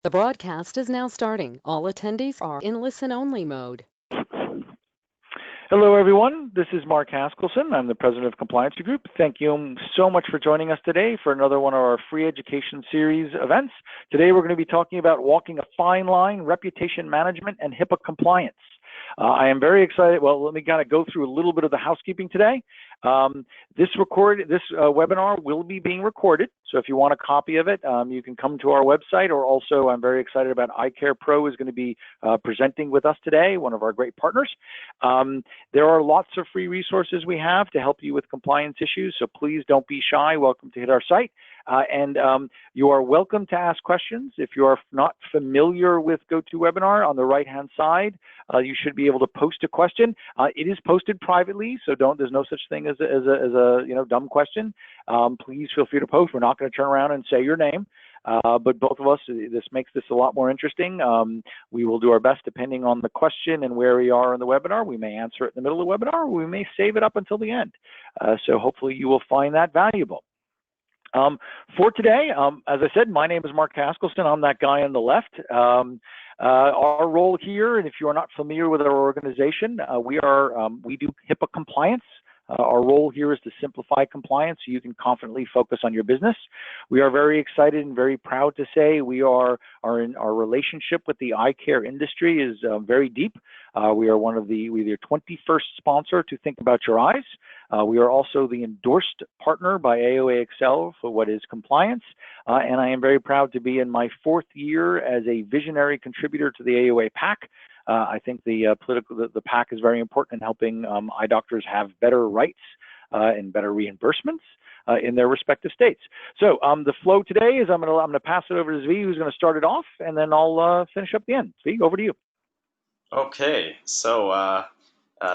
The broadcast is now starting. All attendees are in listen-only mode. Hello, everyone. This is Mark Haskelson. I'm the president of Compliance Group. Thank you so much for joining us today for another one of our free education series events. Today, we're going to be talking about walking a fine line, reputation management, and HIPAA compliance. I am very excited. Well, let me kind of go through a little bit of the housekeeping today. This webinar will be being recorded. So if you want a copy of it, you can come to our website, or also I'm very excited about EyeCarePro is going to be presenting with us today, one of our great partners. There are lots of free resources we have to help you with compliance issues, so please don't be shy. Welcome to hit our site. You are welcome to ask questions. If you are not familiar with GoToWebinar, on the right-hand side, you should be able to post a question. It is posted privately, so there's no such thing as a dumb question. Please feel free to post. We're not going to turn around and say your name. But both of us, this makes this a lot more interesting. We will do our best depending on the question and where we are in the webinar. We may answer it in the middle of the webinar, or we may save it up until the end. So hopefully you will find that valuable. For today, as I said, my name is Mark Haskelson. I'm that guy on the left. Our role here, and if you are not familiar with our organization, we do HIPAA compliance. Our role here is to simplify compliance so you can confidently focus on your business. We are very excited and very proud to say our relationship with the eye care industry is very deep. We are we're the 21st sponsor to Think About Your Eyes. We are also the endorsed partner by AOA Excel for what is compliance. And I am very proud to be in my 4th year as a visionary contributor to the AOA PAC. I think the PAC is very important in helping eye doctors have better rights and better reimbursements in their respective states. So the flow today is I'm going to pass it over to Zvi, who's going to start it off, and then I'll finish up the end. Zvi, over to you. Okay, so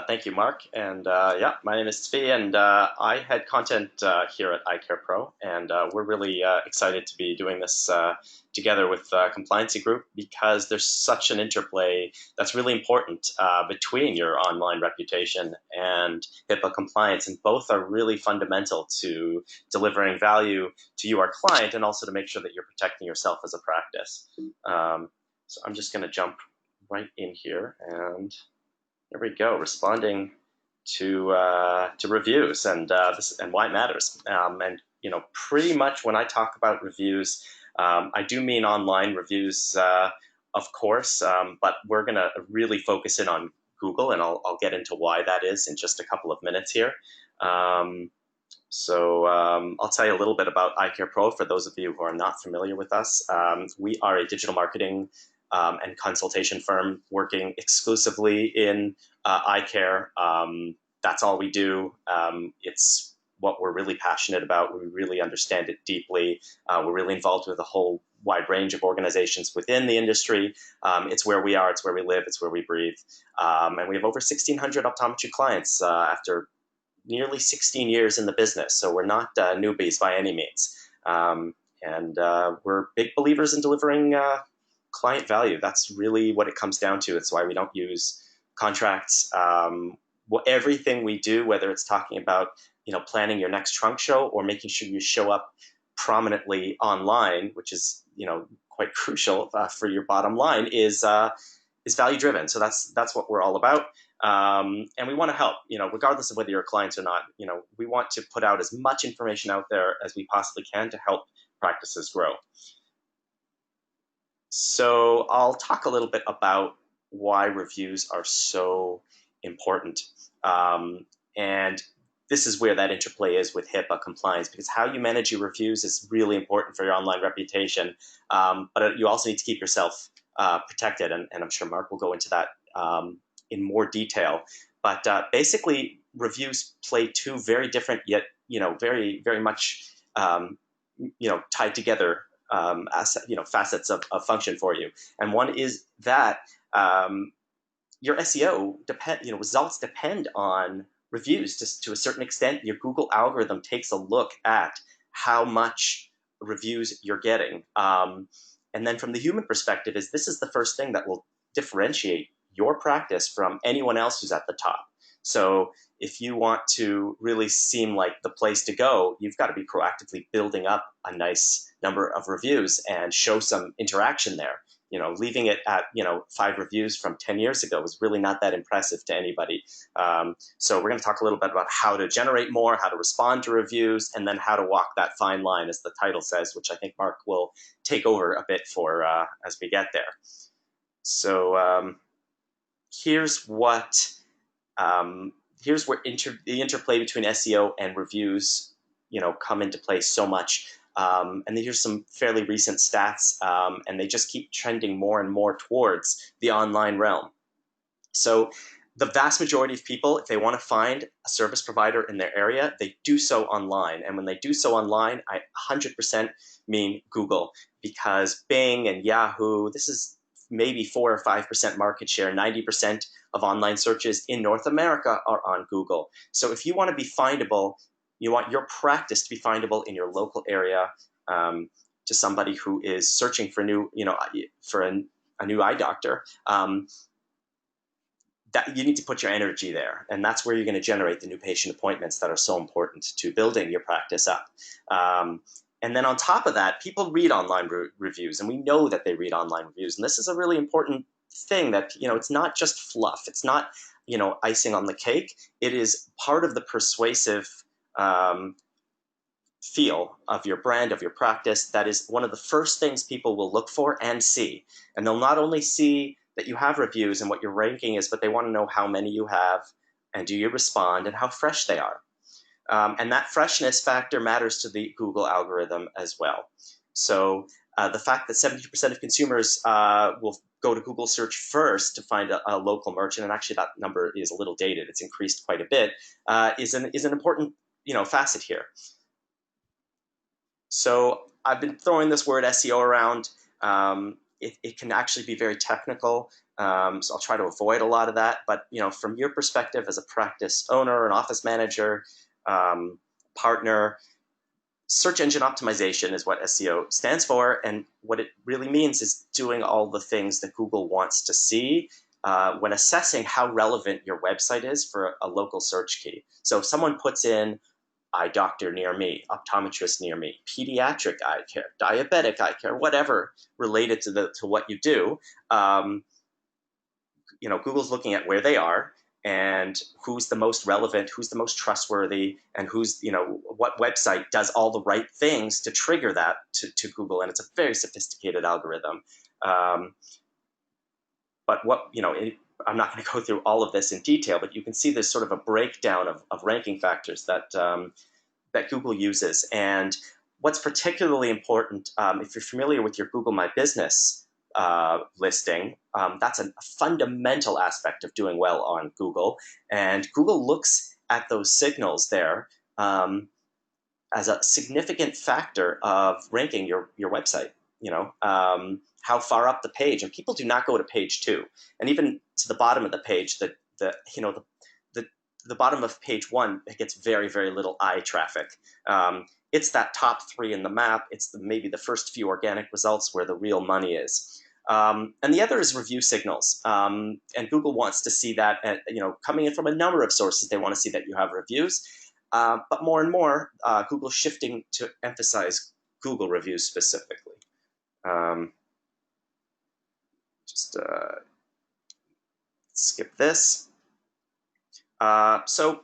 thank you, Mark. And yeah, my name is Zvi, and I head content here at EyeCarePro, and we're really excited to be doing this together with Compliancy Group, because there's such an interplay that's really important between your online reputation and HIPAA compliance, and both are really fundamental to delivering value to you, our client, and also to make sure that you're protecting yourself as a practice. So I'm just going to jump right in here, and there we go, responding to reviews and why it matters. And pretty much when I talk about reviews, I do mean online reviews, of course, but we're going to really focus in on Google, and I'll get into why that is in just a couple of minutes here. So I'll tell you a little bit about EyeCarePro for those of you who are not familiar with us. We are a digital marketing and consultation firm working exclusively in eye care. That's all we do. It's what we're really passionate about. We really understand it deeply. We're really involved with a whole wide range of organizations within the industry. It's where we are, it's where we live, it's where we breathe. And we have over 1,600 optometry clients after nearly 16 years in the business. So we're not newbies by any means. And we're big believers in delivering client value. That's really what it comes down to. It's why we don't use contracts. Everything we do, whether it's talking about planning your next trunk show or making sure you show up prominently online, which is quite crucial for your bottom line, is value driven. So that's what we're all about. And we want to help, regardless of whether you're clients or not. We want to put out as much information out there as we possibly can to help practices grow. So I'll talk a little bit about why reviews are so important. And this is where that interplay is with HIPAA compliance, because how you manage your reviews is really important for your online reputation. But you also need to keep yourself protected, and I'm sure Mark will go into that in more detail. But basically, reviews play two very different yet very, very much tied together facets of function for you. And one is that your SEO results depend on reviews to a certain extent. Your Google algorithm takes a look at how much reviews you're getting. And then from the human perspective, this is the first thing that will differentiate your practice from anyone else who's at the top. So if you want to really seem like the place to go, you've got to be proactively building up a nice number of reviews and show some interaction there. Leaving it at 5 reviews from 10 years ago was really not that impressive to anybody. So we're going to talk a little bit about how to generate more, how to respond to reviews, and then how to walk that fine line, as the title says, which I think Mark will take over a bit for as we get there. So here's what here's where the interplay between SEO and reviews, come into play so much. And then here's some fairly recent stats, and they just keep trending more and more towards the online realm. So the vast majority of people, if they want to find a service provider in their area, they do so online. And when they do so online, I 100% mean Google, because Bing and Yahoo, this is maybe 4 or 5% market share. 90% of online searches in North America are on Google. So if you want to be findable, you want your practice to be findable in your local area, to somebody who is searching for a new eye doctor, that you need to put your energy there. And that's where you're going to generate the new patient appointments that are so important to building your practice up. And then on top of that, people read online reviews, and we know that they read online reviews. And this is a really important thing, that, it's not just fluff. It's not, icing on the cake. It is part of the persuasive feel of your brand, of your practice. That is one of the first things people will look for and see. And they'll not only see that you have reviews and what your ranking is, but they want to know how many you have, and do you respond, and how fresh they are. And that freshness factor matters to the Google algorithm as well. So the fact that 72% of consumers will go to Google search first to find a local merchant, and actually that number is a little dated, it's increased quite a bit, is an important facet here. So I've been throwing this word SEO around. It can actually be very technical, so I'll try to avoid a lot of that. But from your perspective as a practice owner, an office manager, partner, search engine optimization is what SEO stands for, and what it really means is doing all the things that Google wants to see when assessing how relevant your website is for a local search key. So if someone puts in eye doctor near me, optometrist near me, pediatric eye care, diabetic eye care, whatever related to what you do, Google's looking at where they are and who's the most relevant, who's the most trustworthy, and who's, what website does all the right things to trigger that to Google. And it's a very sophisticated algorithm. But I'm not going to go through all of this in detail, but you can see there's sort of a breakdown of ranking factors that Google uses. And what's particularly important, if you're familiar with your Google My Business listing, that's a fundamental aspect of doing well on Google. And Google looks at those signals there as a significant factor of ranking your website. How far up the page, and people do not go to page 2, and even to the bottom of the page. The bottom of page 1, it gets very, very little eye traffic. It's that top 3 in the map. It's maybe the first few organic results where the real money is. And the other is review signals. And Google wants to see that, coming in from a number of sources. They want to see that you have reviews. But more and more, Google's shifting to emphasize Google reviews specifically. Skip this. So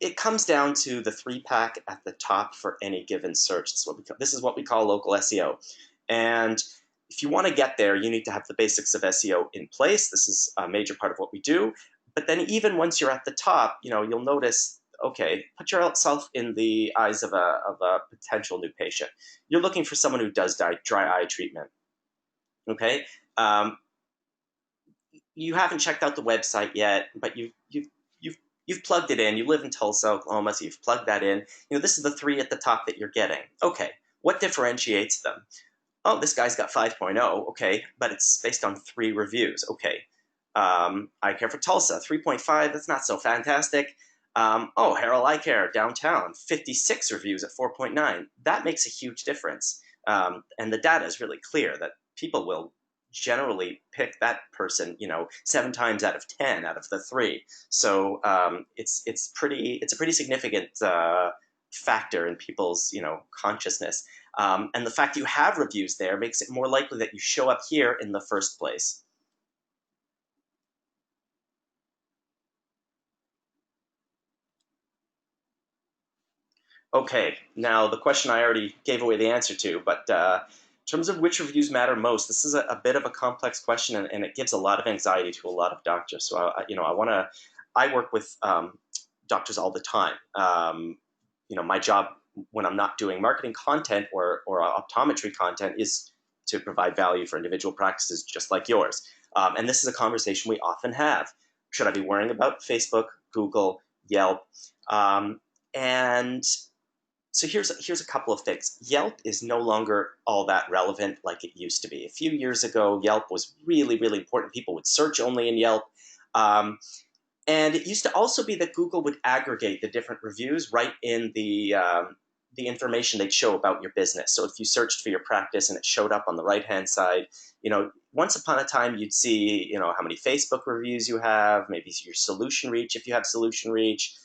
it comes down to the 3-pack at the top for any given search. This is what we call local SEO. And if you want to get there, you need to have the basics of SEO in place. This is a major part of what we do. But then even once you're at the top, you'll notice, okay, put yourself in the eyes of a potential new patient. You're looking for someone who does dry eye treatment. Okay? You haven't checked out the website yet, but you've plugged it in. You live in Tulsa, Oklahoma, so you've plugged that in. This is the 3 at the top that you're getting. Okay, what differentiates them? Oh, this guy's got 5.0. Okay, but it's based on 3 reviews. Okay, EyeCare for Tulsa, 3.5. That's not so fantastic. Harold Eye Care downtown, 56 reviews at 4.9. That makes a huge difference. And the data is really clear that people will generally pick that person, 7 times out of 10 out of the 3. So it's a pretty significant factor in people's consciousness. And the fact you have reviews there makes it more likely that you show up here in the first place. Okay, now the question I already gave away the answer to, but in terms of which reviews matter most, this is a bit of a complex question, and it gives a lot of anxiety to a lot of doctors. So I work with doctors all the time. My job when I'm not doing marketing content or optometry content is to provide value for individual practices just like yours. And this is a conversation we often have. Should I be worrying about Facebook, Google, Yelp? And so here's a couple of things. Yelp is no longer all that relevant like it used to be. A few years ago, Yelp was really, really important. People would search only in Yelp. And it used to also be that Google would aggregate the different reviews right in the information they'd show about your business. So if you searched for your practice and it showed up on the right-hand side, once upon a time you'd see, how many Facebook reviews you have, maybe your solution reach if you have solution reach.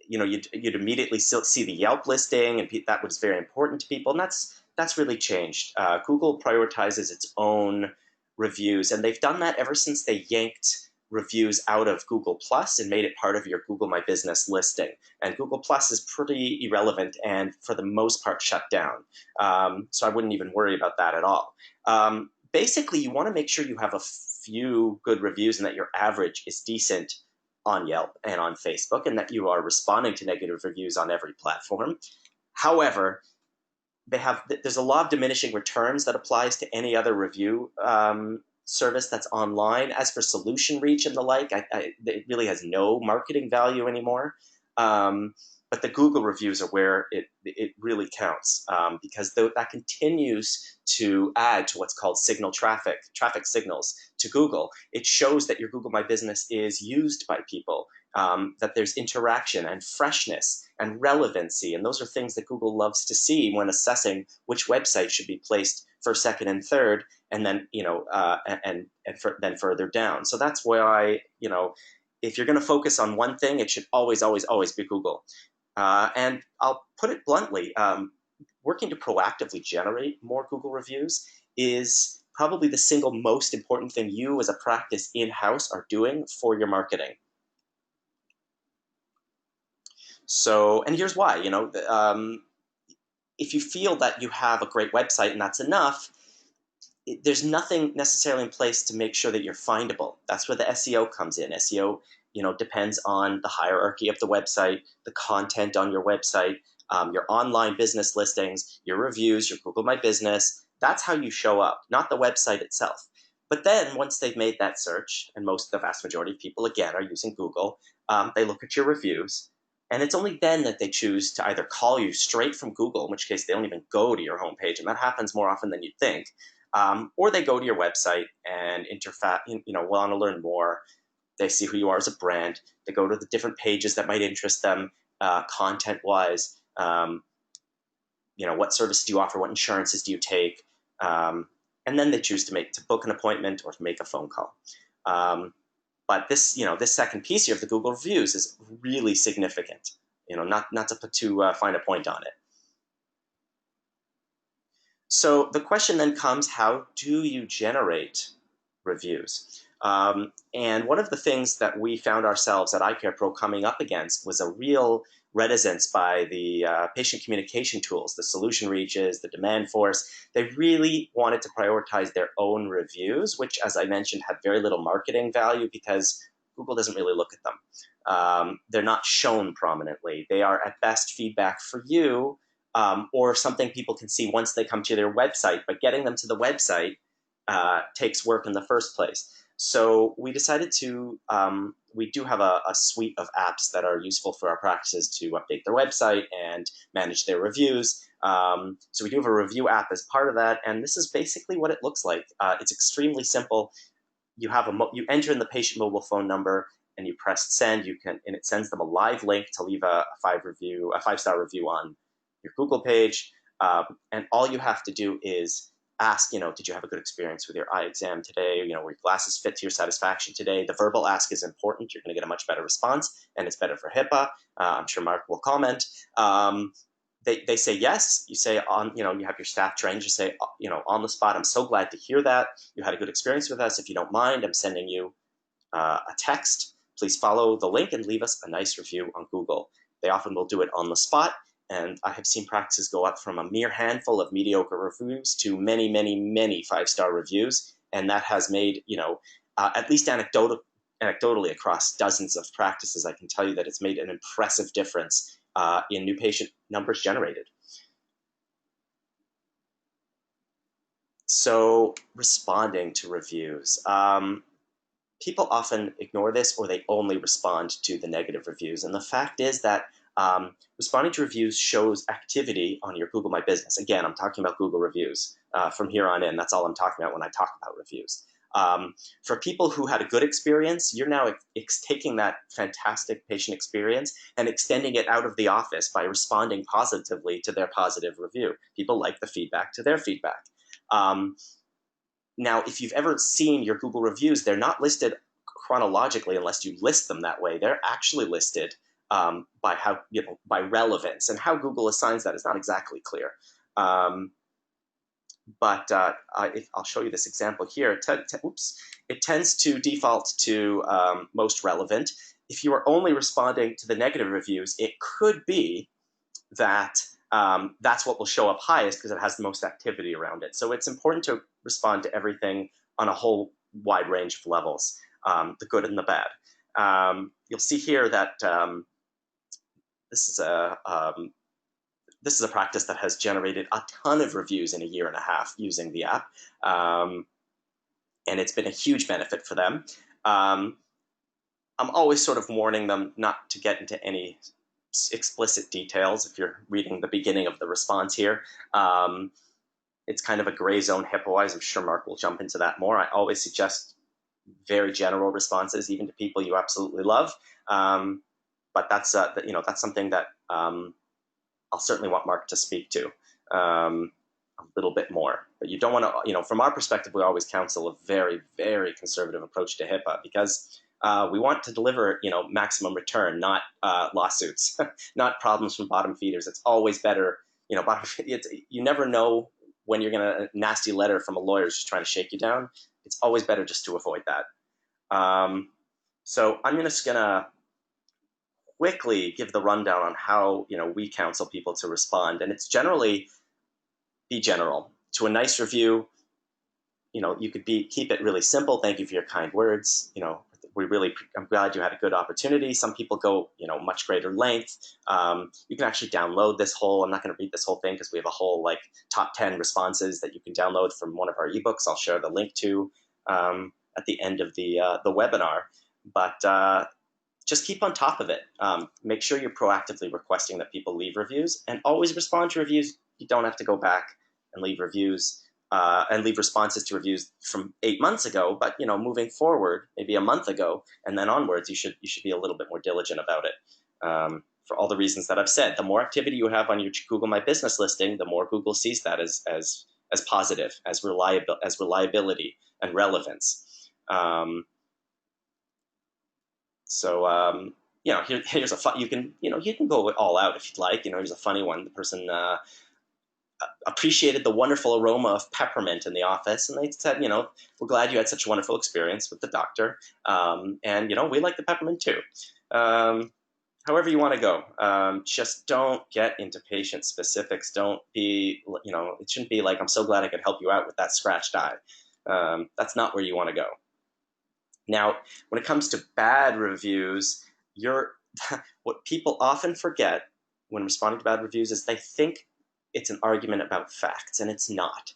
You'd immediately see the Yelp listing, and that was very important to people. And that's really changed. Google prioritizes its own reviews, and they've done that ever since they yanked reviews out of Google Plus and made it part of your Google My Business listing. And Google Plus is pretty irrelevant and for the most part shut down. So I wouldn't even worry about that at all. Basically, you want to make sure you have a few good reviews and that your average is decent on Yelp and on Facebook, and that you are responding to negative reviews on every platform. However, there's a law of diminishing returns that applies to any other review service that's online. As for solution reach and the like, it really has no marketing value anymore. But the Google reviews are where it really counts, because that continues to add to what's called signal traffic signals to Google. It shows that your Google My Business is used by people, that there's interaction and freshness and relevancy, and those are things that Google loves to see when assessing which website should be placed first, second, and third, and then then further down. So that's why if you're going to focus on one thing, it should always, always, always be Google. And I'll put it bluntly, working to proactively generate more Google reviews is probably the single most important thing you as a practice in-house are doing for your marketing. So, and here's why, if you feel that you have a great website and that's enough, there's nothing necessarily in place to make sure that you're findable. That's where the SEO comes in. SEO, depends on the hierarchy of the website, the content on your website, your online business listings, your reviews, your Google My Business. That's how you show up, not the website itself. But then once they've made that search, and the vast majority of people, again, are using Google, they look at your reviews, and it's only then that they choose to either call you straight from Google, in which case they don't even go to your homepage, and that happens more often than you'd think, or they go to your website and want to learn more. They see who you are as a brand. They go to the different pages that might interest them, content-wise. What services do you offer? What insurances do you take? And then they choose to book an appointment or to make a phone call. But this second piece here of the Google reviews is really significant. Not to put too fine a point on it. So the question then comes: how do you generate reviews? And one of the things that we found ourselves at EyeCarePro coming up against was a real reticence by the patient communication tools, the solution reaches, the demand force. They really wanted to prioritize their own reviews, which, as I mentioned, had very little marketing value because Google doesn't really look at them. They're not shown prominently. They are at best feedback for you, or something people can see once they come to their website, but getting them to the website takes work in the first place. So we decided we do have a suite of apps that are useful for our practices to update their website and manage their reviews. So we do have a review app as part of that, and this is basically what it looks like. It's extremely simple. You enter in the patient mobile phone number and you press send. And it sends them a live link to leave a 5-star review on your Google page. And all you have to do is ask, did you have a good experience with your eye exam today? Were your glasses fit to your satisfaction today? The verbal ask is important. You're going to get a much better response, and it's better for HIPAA. I'm sure Mark will comment. They say yes. You say you have your staff trained. You say, on the spot, I'm so glad to hear that. You had a good experience with us. If you don't mind, I'm sending you a text. Please follow the link and leave us a nice review on Google. They often will do it on the spot. And I have seen practices go up from a mere handful of mediocre reviews to many, many, many 5-star reviews. And that has made, at least anecdotally across dozens of practices, I can tell you that it's made an impressive difference in new patient numbers generated. So responding to reviews. People often ignore this, or they only respond to the negative reviews. And the fact is that responding to reviews shows activity on your Google My Business. Again, I'm talking about Google reviews. From here on in, that's all I'm talking about when I talk about reviews. For people who had a good experience, you're now taking that fantastic patient experience and extending it out of the office by responding positively to their positive review. People like the feedback to their feedback. Now, if you've ever seen your Google reviews, they're not listed chronologically unless you list them that way. They're actually listed by by relevance, and how Google assigns that is not exactly clear. But I'll show you this example here. It tends to default to most relevant. If you are only responding to the negative reviews, it could be that that's what will show up highest because it has the most activity around it. So it's important to respond to everything on a whole wide range of levels, the good and the bad. You'll see here that this is a practice that has generated a ton of reviews in a year and a half using the app, and it's been a huge benefit for them. I'm always sort of warning them not to get into any explicit details if you're reading the beginning of the response here. It's kind of a gray zone HIPAA-wise. I'm sure Mark will jump into that more. I always suggest very general responses, even to people you absolutely love. But that's something that I'll certainly want Mark to speak to a little bit more. But you don't want to, from our perspective, we always counsel a very, very conservative approach to HIPAA because we want to deliver, maximum return, not lawsuits, not problems from bottom feeders. It's always better, you never know when you're going to a nasty letter from a lawyer who's just trying to shake you down. It's always better just to avoid that. So I'm just going to quickly give the rundown on how we counsel people to respond, and it's generally be general. To a nice review, you could keep it really simple. Thank you for your kind words. I'm glad you had a good opportunity. Some people go, much greater length. You can actually download this whole, I'm not going to read this whole thing because we have a whole top 10 responses that you can download from one of our ebooks. I'll share the link to at the end of the webinar. But just keep on top of it. Make sure you're proactively requesting that people leave reviews, and always respond to reviews. You don't have to go back and leave reviews and leave responses to reviews from 8 months ago. But moving forward, maybe a month ago and then onwards, you should be a little bit more diligent about it. For all the reasons that I've said, the more activity you have on your Google My Business listing, the more Google sees that as positive, as reliability and relevance. Here's a fun. You can go all out if you'd like. Here's a funny one. The person appreciated the wonderful aroma of peppermint in the office, and they said, we're glad you had such a wonderful experience with the doctor, and we like the peppermint too. However you want to go, just don't get into patient specifics. Don't be, it shouldn't be like, I'm so glad I could help you out with that scratched eye. That's not where you want to go. Now, when it comes to bad reviews, what people often forget when responding to bad reviews is they think it's an argument about facts, and it's not.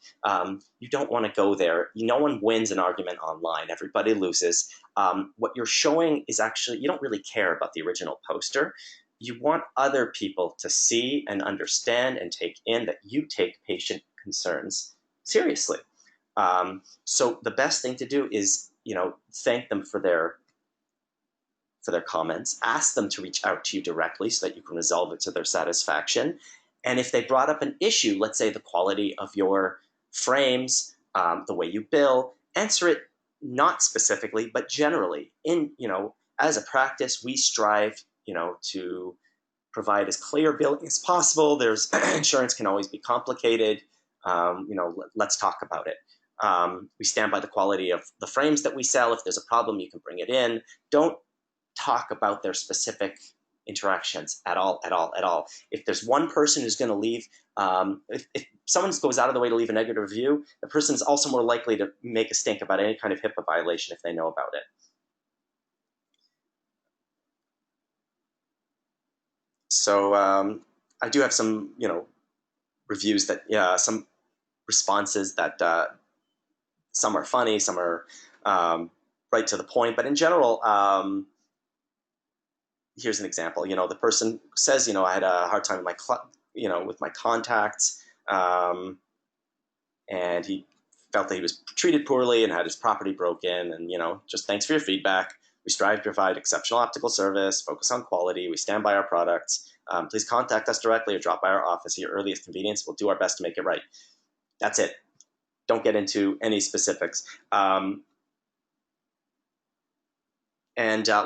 You don't want to go there. No one wins an argument online. Everybody loses. What you're showing is actually, you don't really care about the original poster. You want other people to see and understand and take in that you take patient concerns seriously. So the best thing to do is, thank them for their comments, ask them to reach out to you directly so that you can resolve it to their satisfaction. And if they brought up an issue, let's say the quality of your frames, the way you bill. Answer it not specifically, but generally. As a practice, we strive, to provide as clear billing as possible. There's insurance can always be complicated. Let's talk about it. We stand by the quality of the frames that we sell. If there's a problem, you can bring it in. Don't talk about their specific interactions at all. If there's one person who's going to leave, if someone goes out of the way to leave a negative review, the person is also more likely to make a stink about any kind of HIPAA violation if they know about it. So I do have some, reviews that, some responses that some are funny, some are right to the point, but in general, here's an example. The person says, I had a hard time with with my contacts, and he felt that he was treated poorly and had his property broken. And just thanks for your feedback. We strive to provide exceptional optical service, focus on quality. We stand by our products. Please contact us directly or drop by our office at your earliest convenience. We'll do our best to make it right. That's it. Don't get into any specifics. And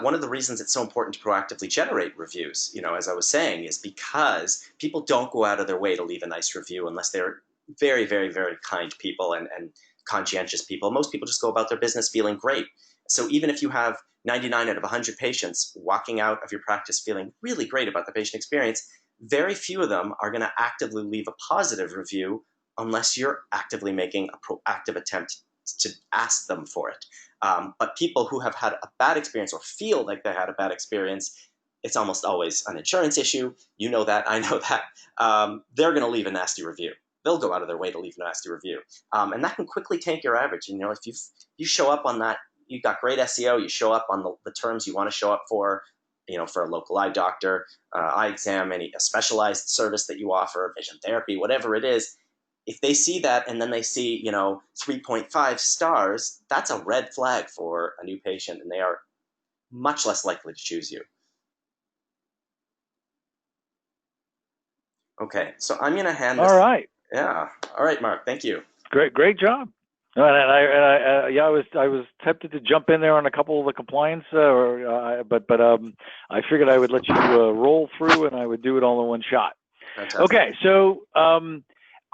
one of the reasons it's so important to proactively generate reviews, as I was saying, is because people don't go out of their way to leave a nice review unless they're very, very, very kind people and conscientious people. Most people just go about their business feeling great. So even if you have 99 out of 100 patients walking out of your practice feeling really great about the patient experience, very few of them are going to actively leave a positive review unless you're actively making a proactive attempt to ask them for it. But people who have had a bad experience or feel like they had a bad experience, it's almost always an insurance issue. You know that, I know that. They're going to leave a nasty review. They'll go out of their way to leave a nasty review. And that can quickly tank your average. If you show up on that, you've got great SEO, you show up on the terms you want to show up for a local eye doctor, eye exam, a specialized service that you offer, vision therapy, whatever it is. If they see that and then they see, 3.5 stars, that's a red flag for a new patient, and they are much less likely to choose you. Okay, so I'm going to hand this. All right. Yeah. All right, Mark. Thank you. Great job. And I was tempted to jump in there on a couple of the compliance, but I figured I would let you roll through, and I would do it all in one shot. Fantastic. Okay, so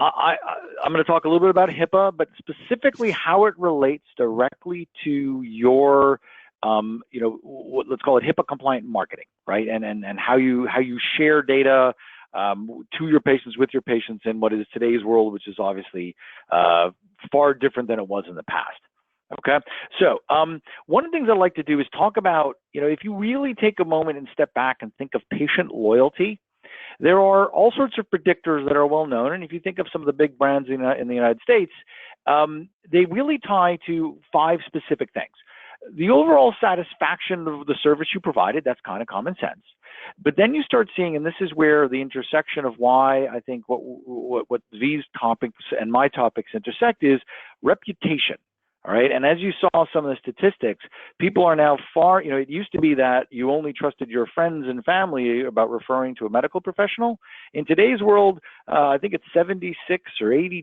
I'm going to talk a little bit about HIPAA, but specifically how it relates directly to your, let's call it HIPAA compliant marketing, right? And how you share data to your patients, with your patients, in what is today's world, which is obviously far different than it was in the past. Okay, so one of the things I like to do is talk about, if you really take a moment and step back and think of patient loyalty, there are all sorts of predictors that are well known, and if you think of some of the big brands in the United States, they really tie to 5 specific things. The overall satisfaction of the service you provided, that's kind of common sense. But then you start seeing, and this is where the intersection of why I think what these topics and my topics intersect is reputation. All right. And as you saw some of the statistics, people are now far, it used to be that you only trusted your friends and family about referring to a medical professional. In today's world, I think it's 76 or 82%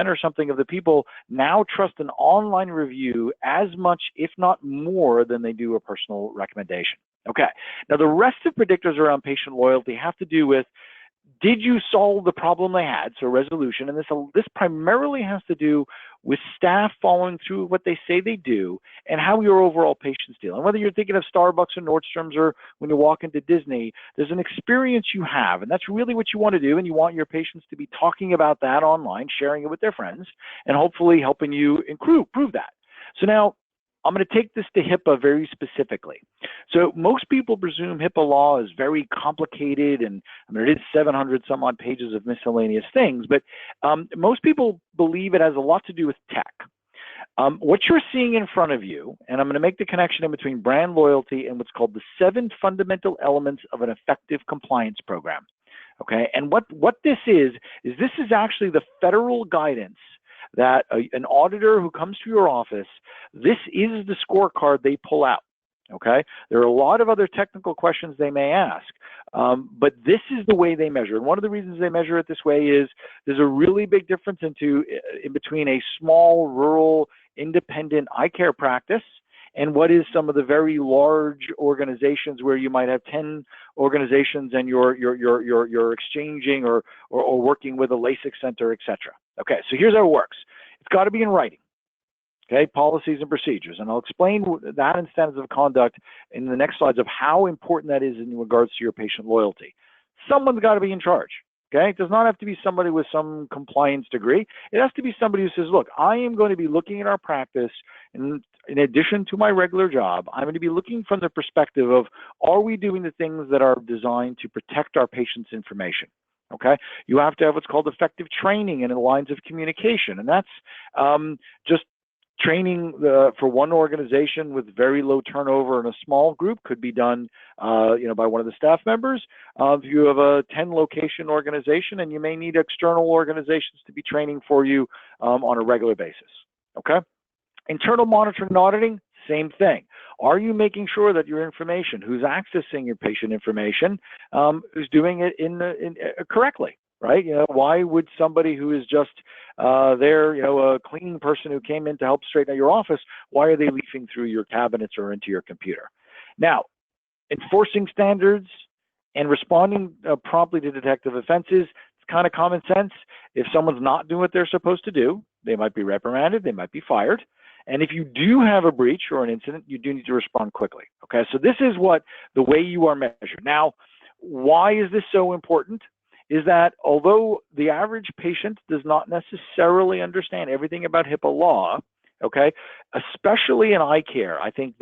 or something of the people now trust an online review as much, if not more, than they do a personal recommendation. Okay. Now, the rest of predictors around patient loyalty have to do with, did you solve the problem they had? So resolution, and this primarily has to do with staff following through with what they say they do and how your overall patients deal. And whether you're thinking of Starbucks or Nordstrom's or when you walk into Disney, there's an experience you have, and that's really what you want to do, and you want your patients to be talking about that online, sharing it with their friends, and hopefully helping you prove that. So now, I'm going to take this to HIPAA very specifically. So most people presume HIPAA law is very complicated, and it is 700 some odd pages of miscellaneous things, but most people believe it has a lot to do with tech. What you're seeing in front of you, and I'm going to make the connection in between brand loyalty and what's called the 7 fundamental elements of an effective compliance program. Okay, and what this is this is actually the federal guidance that an auditor who comes to your office, this is the scorecard they pull out. Okay, there are a lot of other technical questions they may ask, but this is the way they measure. And one of the reasons they measure it this way is there's a really big difference in between a small, rural, independent eye care practice and what is some of the very large organizations where you might have 10 organizations and you're exchanging or working with a LASIK center, et cetera. Okay, so here's how it works. It's got to be in writing. Okay, policies and procedures. And I'll explain that and standards of conduct in the next slides of how important that is in regards to your patient loyalty. Someone's got to be in charge. Okay, it does not have to be somebody with some compliance degree. It has to be somebody who says, look, I am going to be looking at our practice, and in addition to my regular job, I'm going to be looking from the perspective of, are we doing the things that are designed to protect our patients' information? Okay, you have to have what's called effective training and lines of communication, and that's just training for one organization with very low turnover in a small group could be done, by one of the staff members. If you have a 10 location organization, and you may need external organizations to be training for you on a regular basis. Okay. Internal monitoring and auditing, same thing. Are you making sure that your information, who's accessing your patient information, is doing it correctly? Right? Why would somebody who is just there, a cleaning person who came in to help straighten out your office, why are they leafing through your cabinets or into your computer? Now, enforcing standards and responding promptly to detective offenses, it's kind of common sense. If someone's not doing what they're supposed to do, they might be reprimanded, they might be fired. And if you do have a breach or an incident, you do need to respond quickly. Okay, so this is the way you are measured. Now, why is this so important? Is that although the average patient does not necessarily understand everything about HIPAA law, okay, especially in eye care, I think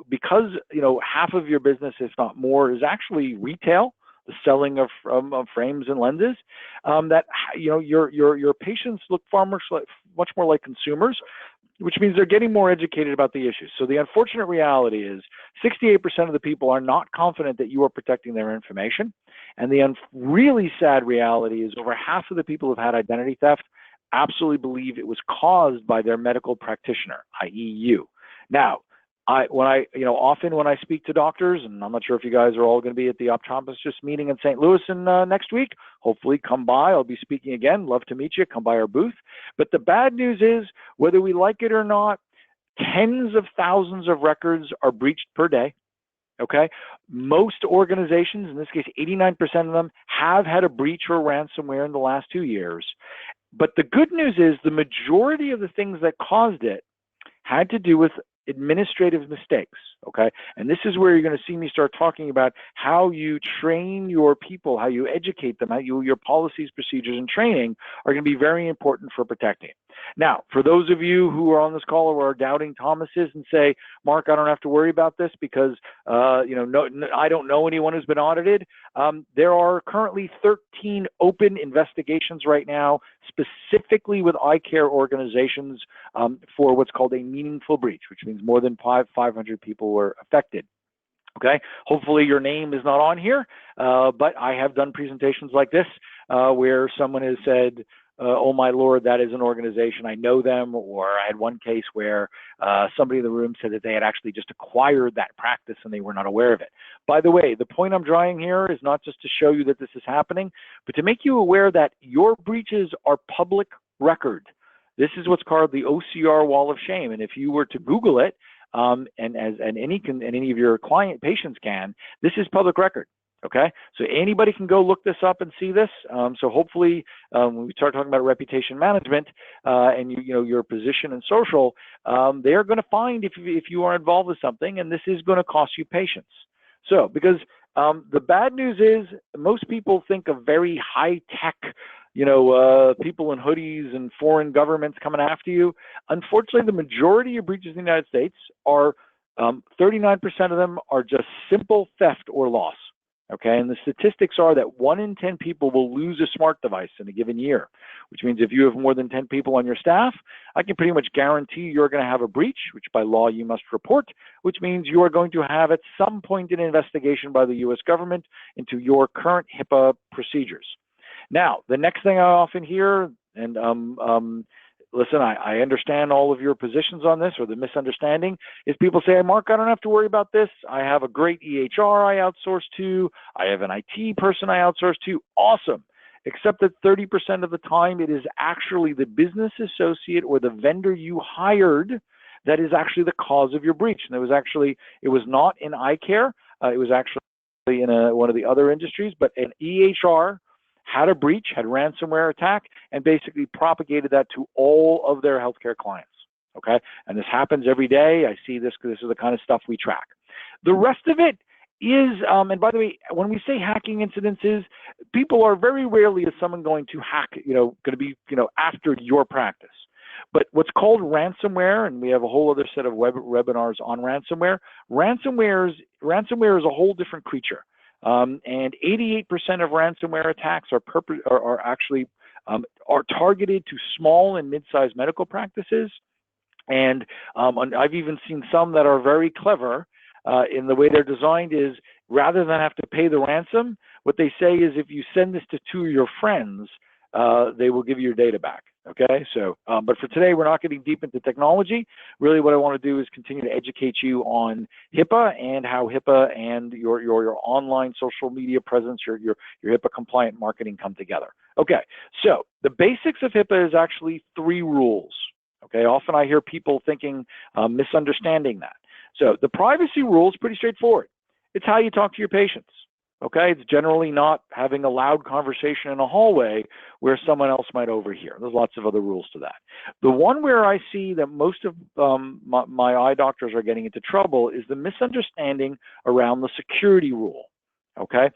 because half of your business, if not more, is actually retail, the selling of frames and lenses, that your patients look much more like consumers, which means they're getting more educated about the issues. So the unfortunate reality is 68% of the people are not confident that you are protecting their information. And the really sad reality is over half of the people who've had identity theft absolutely believe it was caused by their medical practitioner, i.e. you. Now, often when I speak to doctors, and I'm not sure if you guys are all going to be at the optometrist meeting in St. Louis next week, hopefully come by. I'll be speaking again. Love to meet you. Come by our booth. But the bad news is, whether we like it or not, tens of thousands of records are breached per day. Okay, most organizations, in this case 89% of them, have had a breach or ransomware in the last 2 years. But the good news is the majority of the things that caused it had to do with administrative mistakes. Okay, and this is where you're going to see me start talking about how you train your people, how you educate them, your policies, procedures, and training are going to be very important for protecting it. Now, for those of you who are on this call or are doubting Thomas's and say, Mark, I don't have to worry about this because I don't know anyone who's been audited. There are currently 13 open investigations right now, specifically with eye care organizations for what's called a meaningful breach, which means more than 500 people were affected. Okay, hopefully your name is not on here, but I have done presentations like this where someone has said, oh my Lord, that is an organization, I know them. Or I had one case where somebody in the room said that they had actually just acquired that practice and they were not aware of it. By the way, the point I'm drawing here is not just to show you that this is happening, but to make you aware that your breaches are public record. This is what's called the OCR wall of shame. And if you were to Google it, and any of your patients can, this is public record. Okay, so anybody can go look this up and see this. So hopefully, when we start talking about reputation management and your position in social, they are going to find if you are involved with something, and this is going to cost you patience. So because the bad news is most people think of very high tech, people in hoodies and foreign governments coming after you. Unfortunately, the majority of breaches in the United States are 39% of them are just simple theft or loss. Okay, and the statistics are that 1 in 10 people will lose a smart device in a given year, which means if you have more than 10 people on your staff, I can pretty much guarantee you're going to have a breach, which by law you must report, which means you are going to have at some point an investigation by the U.S. government into your current HIPAA procedures. Now, the next thing I often hear, and listen, I understand all of your positions on this, or the misunderstanding is people say, hey, Mark, I don't have to worry about this. I have a great EHR I outsource to. I have an IT person I outsource to. Awesome. Except that 30% of the time, it is actually the business associate or the vendor you hired that is actually the cause of your breach. And it was not in eye care. It was actually in one of the other industries, but an EHR had a breach, had ransomware attack, and basically propagated that to all of their healthcare clients. Okay, and this happens every day. I see this because this is the kind of stuff we track. The rest of it is, and by the way, when we say hacking incidences, people are very rarely is someone going to hack, going to be, after your practice. But what's called ransomware, and we have a whole other set of webinars on ransomware. Ransomware is a whole different creature. And 88% of ransomware attacks are actually targeted to small and mid-sized medical practices. And I've even seen some that are very clever in the way they're designed is rather than have to pay the ransom, what they say is if you send this to two of your friends, they will give you your data back. Okay, so, but for today, we're not getting deep into technology. Really what I want to do is continue to educate you on HIPAA and how HIPAA and your online social media presence, your HIPAA compliant marketing come together. Okay, so the basics of HIPAA is actually 3 rules. Okay, often I hear people thinking, misunderstanding that. So the privacy rule is pretty straightforward. It's how you talk to your patients. Okay, it's generally not having a loud conversation in a hallway where someone else might overhear. There's lots of other rules to that. The one where I see that most of my eye doctors are getting into trouble is the misunderstanding around the security rule. Okay,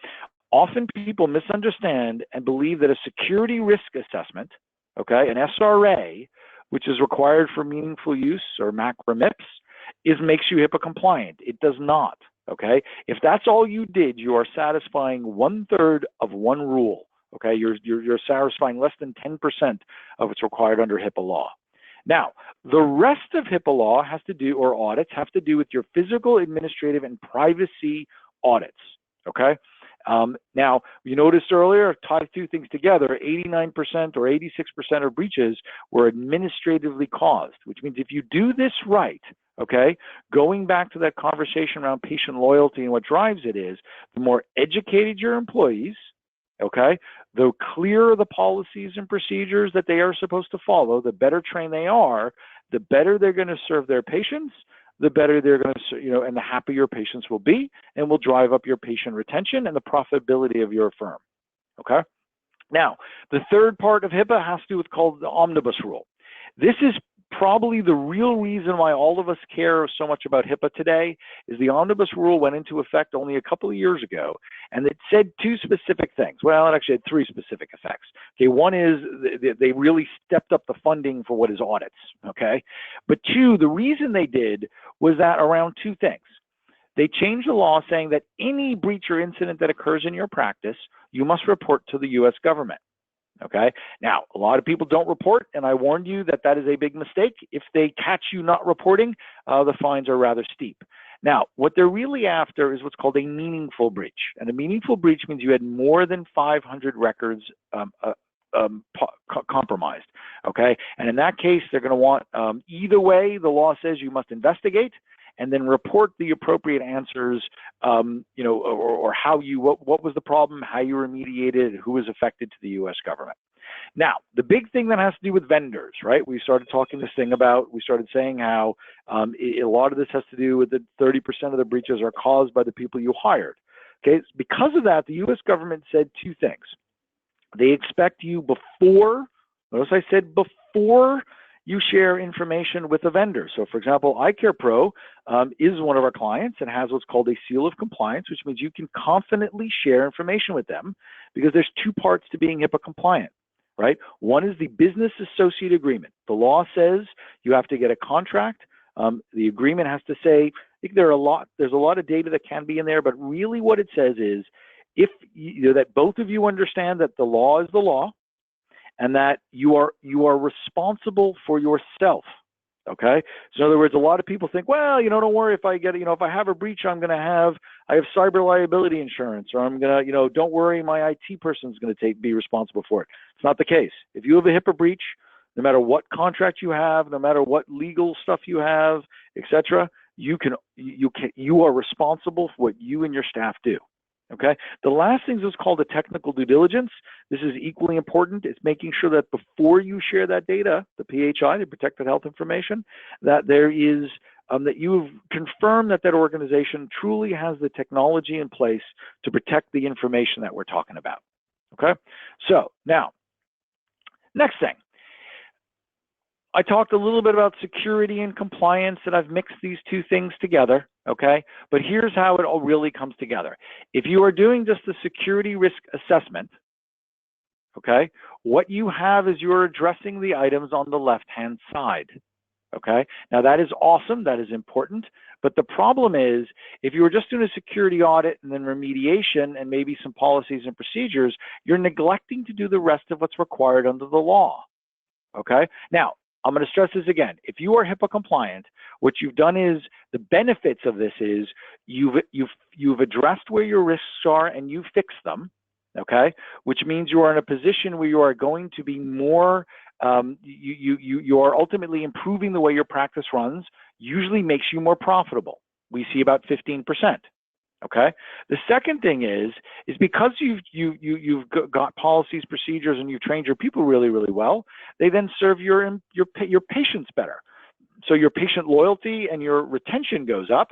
often people misunderstand and believe that a security risk assessment, okay, an SRA, which is required for meaningful use or macro MIPS, makes you HIPAA compliant. It does not. Okay, if that's all you did, you are satisfying 1/3 of one rule. Okay, you're satisfying less than 10% of what's required under HIPAA law. Now, the rest of HIPAA law has to do, or audits have to do with your physical, administrative, and privacy audits. Okay. Now, you noticed earlier, tie 2 things together, 89% or 86% of breaches were administratively caused, which means if you do this right, okay, going back to that conversation around patient loyalty and what drives it is, the more educated your employees, okay, the clearer the policies and procedures that they are supposed to follow, the better trained they are, the better they're going to serve their patients, the better they're going to, and the happier your patients will be, and will drive up your patient retention and the profitability of your firm. Okay. Now, the third part of HIPAA has to do with called the omnibus rule. This is probably the real reason why all of us care so much about HIPAA today is the omnibus rule went into effect only a couple of years ago, and it said 2 specific things. Well, it actually had 3 specific effects. Okay, one is they really stepped up the funding for what is audits. Okay, but 2, the reason they did was that around 2 things. They changed the law saying that any breach or incident that occurs in your practice, you must report to the U.S. government. Okay. Now, a lot of people don't report, and I warned you that that is a big mistake. If they catch you not reporting, the fines are rather steep. Now, what they're really after is what's called a meaningful breach. And a meaningful breach means you had more than 500 records compromised. Okay. And in that case, they're going to want either way, the law says you must investigate and then report the appropriate answers, or how what was the problem, how you remediated, who was affected to the U.S. government. Now, the big thing that has to do with vendors, right? We started saying how a lot of this has to do with the 30% of the breaches are caused by the people you hired. Okay, because of that, the U.S. government said 2 things. They expect you before, notice I said before you share information with a vendor. So for example, EyeCarePro is one of our clients and has what's called a seal of compliance, which means you can confidently share information with them because there's 2 parts to being HIPAA compliant, right? One is the business associate agreement. The law says you have to get a contract. The agreement has to say, I think there's a lot of data that can be in there, but really what it says is if that both of you understand that the law is the law, and that you are responsible for yourself. Okay. So in other words, a lot of people think, well, don't worry if I get, if I have a breach, I have cyber liability insurance, or I'm going to, don't worry, my IT person is going to be responsible for it. It's not the case. If you have a HIPAA breach, no matter what contract you have, no matter what legal stuff you have, etc., you are responsible for what you and your staff do. Okay. The last thing is called a technical due diligence. This is equally important. It's making sure that before you share that data, the PHI, the protected health information, that there is that you've confirmed that that organization truly has the technology in place to protect the information that we're talking about. Okay. So now, next thing. I talked a little bit about security and compliance, and I've mixed these two things together, okay? But here's how it all really comes together. If you are doing just the security risk assessment, okay, what you have is you're addressing the items on the left-hand side, okay? Now that is awesome, that is important, but the problem is if you were just doing a security audit and then remediation and maybe some policies and procedures, you're neglecting to do the rest of what's required under the law, okay? Now, I'm going to stress this again. If you are HIPAA compliant, what you've done is the benefits of this is you've addressed where your risks are and you've fixed them, okay? Which means you are in a position where you are going to be more, you are ultimately improving the way your practice runs, usually makes you more profitable. We see about 15%. Okay. The second thing is because you've got policies, procedures, and you've trained your people really, really well, they then serve your patients better. So your patient loyalty and your retention goes up,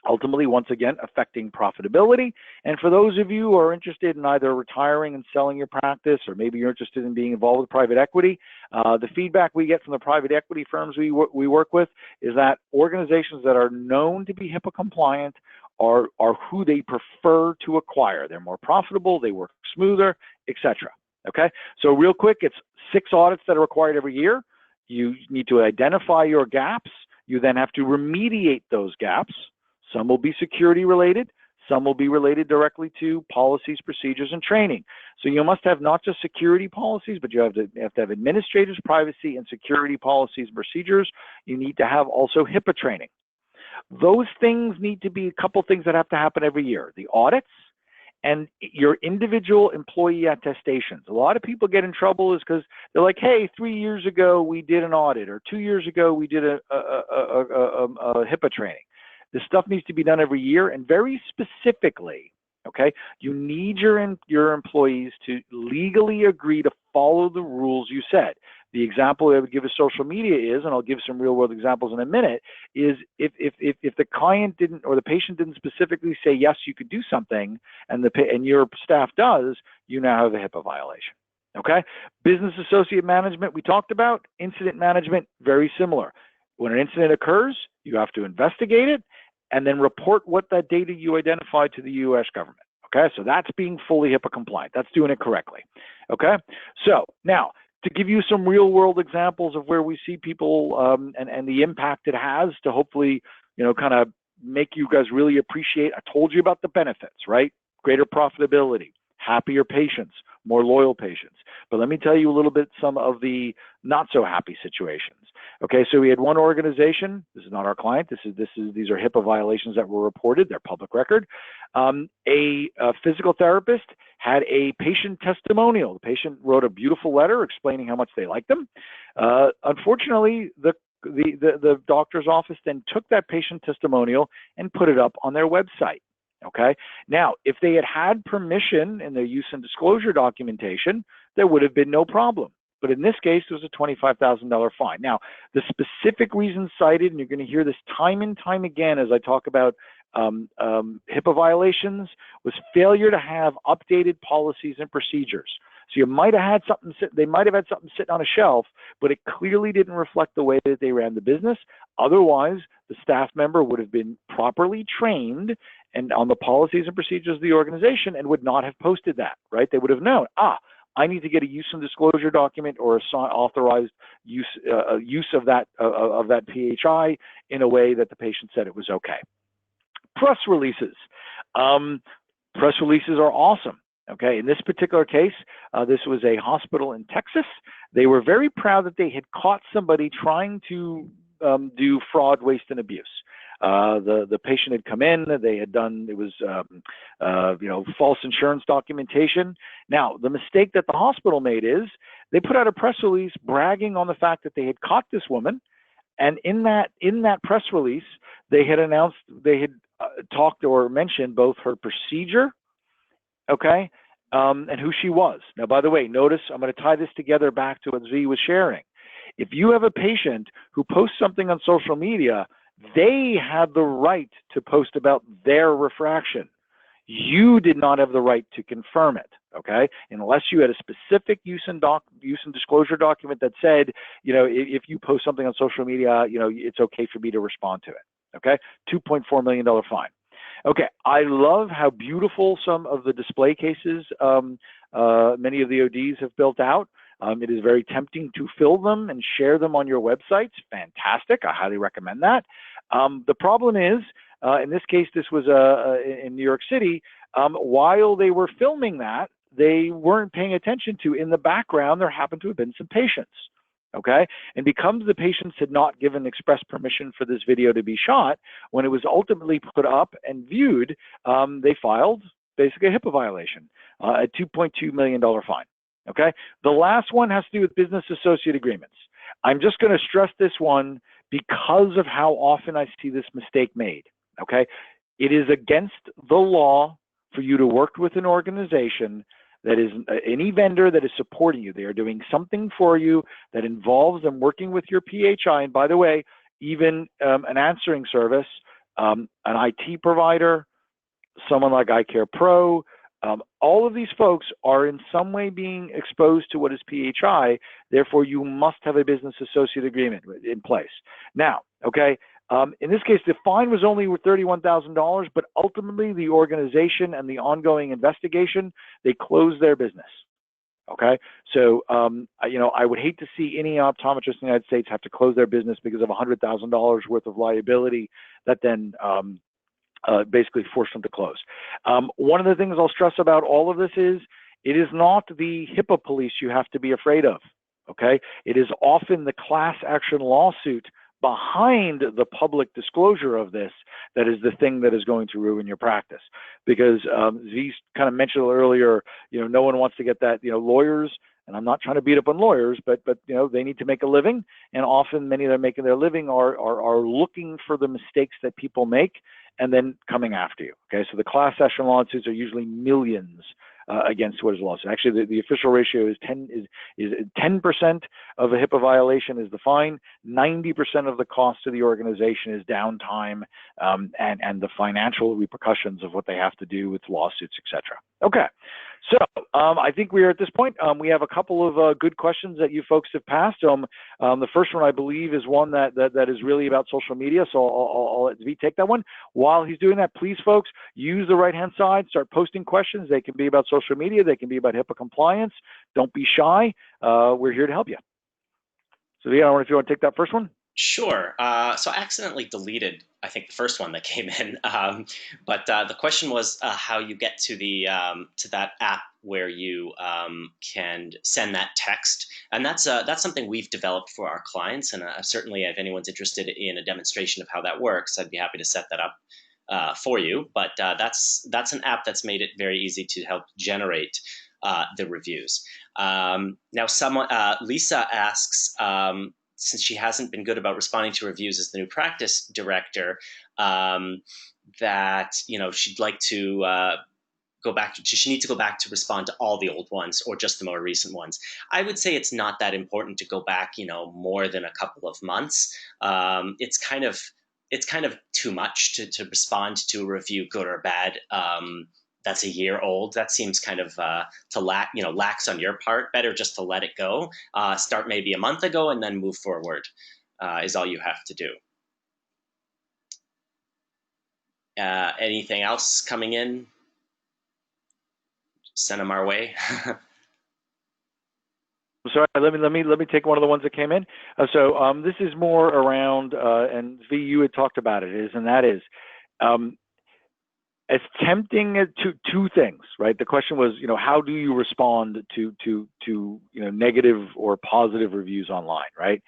ultimately, once again, affecting profitability. And for those of you who are interested in either retiring and selling your practice, or maybe you're interested in being involved with private equity, the feedback we get from the private equity firms we work with is that organizations that are known to be HIPAA compliant are who they prefer to acquire. They're more profitable, they work smoother, etc. Okay, so real quick, it's 6 audits that are required every year. You need to identify your gaps. You then have to remediate those gaps. Some will be security related, some will be related directly to policies, procedures, and training. So you must have not just security policies, but you have to have administrators, privacy, and security policies and procedures. You need to have also HIPAA training. Those things need to be a couple things that have to happen every year. The audits and your individual employee attestations. A lot of people get in trouble is because they're like, hey, 3 years ago we did an audit, or 2 years ago we did a HIPAA training. This stuff needs to be done every year, and very specifically, okay, you need your employees to legally agree to follow the rules you set. The example I would give of social media is, and I'll give some real world examples in a minute, is if the client didn't or the patient didn't specifically say, yes, you could do something, and your staff does, you now have a HIPAA violation. Okay? Business associate management we talked about. Incident management, very similar. When an incident occurs, you have to investigate it and then report what that data you identified to the U.S. government. Okay? So that's being fully HIPAA compliant. That's doing it correctly. Okay? So now, to give you some real world examples of where we see people and the impact it has to hopefully, kind of make you guys really appreciate. I told you about the benefits, right? Greater profitability, happier patients, more loyal patients. But let me tell you a little bit some of the not so happy situations. Okay, so we had one organization. This is not our client. These are HIPAA violations that were reported. They're public record. A physical therapist had a patient testimonial. The patient wrote a beautiful letter explaining how much they liked them. Unfortunately, the doctor's office then took that patient testimonial and put it up on their website. Okay. Now, if they had had permission in their use and disclosure documentation, there would have been no problem. But in this case, it was a $25,000 fine. Now, the specific reasons cited, and you're going to hear this time and time again as I talk about HIPAA violations, was failure to have updated policies and procedures. So you might have had something, they might have had something sitting on a shelf, but it clearly didn't reflect the way that they ran the business. Otherwise, the staff member would have been properly trained and on the policies and procedures of the organization and would not have posted that, right? They would have known, I need to get a use and disclosure document or a authorized use of that PHI in a way that the patient said it was okay. Press releases. Press releases are awesome. Okay, in this particular case, this was a hospital in Texas. They were very proud that they had caught somebody trying to do fraud, waste, and abuse. The patient had come in, they had done, it was false insurance documentation. Now, the mistake that the hospital made is they put out a press release bragging on the fact that they had caught this woman, and in that press release, they had announced, they had talked or mentioned both her procedure, okay, and who she was. Now, by the way, notice I'm going to tie this together back to what Z was sharing. If you have a patient who posts something on social media, they had the right to post about their refraction. You did not have the right to confirm it, okay? Unless you had a specific use and disclosure document that said, if you post something on social media, it's okay for me to respond to it, okay? $2.4 million fine. Okay, I love how beautiful some of the display cases many of the ODs have built out. It is very tempting to fill them and share them on your websites. Fantastic, I highly recommend that. The problem is, in this case, this was in New York City. While they were filming that, they weren't paying attention to, in the background, there happened to have been some patients. Okay, and because the patients had not given express permission for this video to be shot, when it was ultimately put up and viewed, they filed basically a HIPAA violation, a $2.2 million fine. Okay, the last one has to do with business associate agreements. I'm just going to stress this one because of how often I see this mistake made. Okay, it is against the law for you to work with an organization that is any vendor that is supporting you. They are doing something for you that involves them working with your PHI. And by the way, even an answering service, an IT provider, someone like EyeCarePro, all of these folks are in some way being exposed to what is PHI. Therefore, you must have a business associate agreement in place. Now, okay, in this case, the fine was only $31,000, but ultimately the organization and the ongoing investigation, they closed their business. Okay, so I would hate to see any optometrist in the United States have to close their business because of $100,000 worth of liability that then basically forced them to close. One of the things I'll stress about all of this is it is not the HIPAA police you have to be afraid of. Okay, it is often the class action lawsuit behind the public disclosure of this that is the thing that is going to ruin your practice. Because Z kind of mentioned earlier, no one wants to get that, lawyers, and I'm not trying to beat up on lawyers, but they need to make a living, and often many that are making their living are looking for the mistakes that people make and then coming after you. Okay, so the class action lawsuits are usually millions against what is a lawsuit. Actually, the official ratio is 10% of a HIPAA violation is the fine. 90% of the cost to the organization is downtime and the financial repercussions of what they have to do with lawsuits, etc. Okay, so I think we are at this point. We have a couple of good questions that you folks have passed. The first one, I believe, is one that is really about social media, so I'll let Z take that one. While he's doing that, please, folks, use the right-hand side. Start posting questions. They can be about social media. They can be about HIPAA compliance. Don't be shy. We're here to help you. So, Z, I don't know if you want to take that first one. Sure. So I accidentally deleted, I think, the first one that came in. But the question was how you get to the to that app where you can send that text, and that's something we've developed for our clients. And certainly, if anyone's interested in a demonstration of how that works, I'd be happy to set that up for you. But that's an app that's made it very easy to help generate the reviews. Now, Lisa asks. Since she hasn't been good about responding to reviews as the new practice director, that she'd like to go back. Does she need to go back to respond to all the old ones or just the more recent ones? I would say it's not that important to go back, more than a couple of months. It's kind of too much to respond to a review, good or bad. That's a year old. That seems kind of lax on your part. Better just to let it go. Start maybe a month ago and then move forward is all you have to do. Anything else coming in? Send them our way. Sorry, let me take one of the ones that came in. This is more around, and V, you had talked about it, as tempting as two things, right? The question was, how do you respond to negative or positive reviews online, right?